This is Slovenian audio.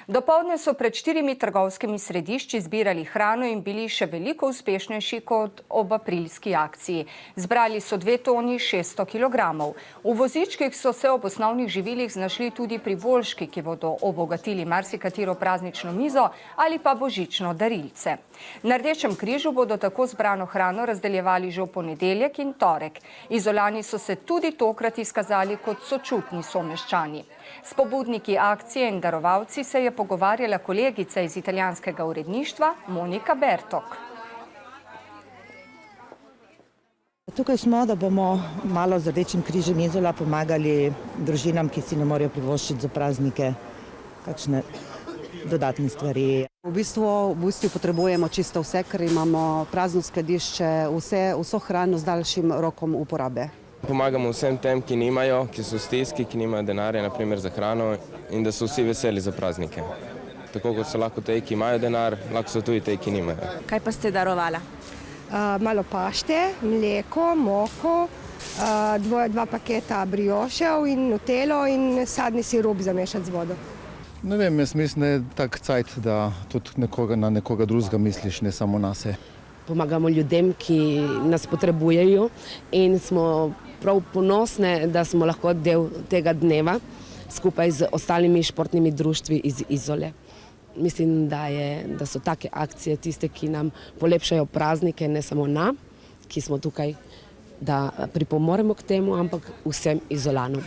Dopoldne so pred 4 trgovskimi središči zbirali hrano in bili še veliko uspešnejši kot ob aprilski akciji. Zbrali so 2 toni 600 kilogramov. V vozičkih so se ob osnovnih živilih znašli tudi priboljški, ki bodo obogatili marsikatero praznično mizo ali pa božično darilce. Na Rdečem križu bodo tako zbrano hrano razdeljevali že v ponedeljek in torek. Izolani so se tudi tokrat izkazali kot sočutni someščani. S pobudniki akcije in darovalci se je pogovarjala kolegica iz italijanskega uredništva Monika Bertok. Tukaj smo, da bomo malo z Rdečim križem Izola pomagali družinam, ki si ne morejo privoščiti za praznike kakšne dodatne stvari. V bistvu potrebujemo čisto vse, ker imamo prazno skladišče, vso hrano z daljšim rokom uporabe. Pomagamo vsem tem, ki nimajo, ki so v stiski, ki nimajo denarja, naprimer za hrano, in da so vsi veseli za praznike. Tako kot so lahko te, ki imajo denar, lahko so tudi te, ki nimajo. Kaj pa ste darovala? Malo pašte, mleko, moko, 2 paketa briošev in nutelo in sadni sirup zamešati z vodo. Ne vem, jaz mislim, da je tak cajt, da tudi na nekoga drugega misliš, ne samo na se. Pomagamo ljudem, ki nas potrebujejo in smo prav ponosne, da smo lahko del tega dneva skupaj z ostalimi športnimi društvi iz Izole. Mislim, da so take akcije tiste, ki nam polepšajo praznike, ne samo nam, ki smo tukaj, da pripomoremo k temu, ampak vsem Izolanom.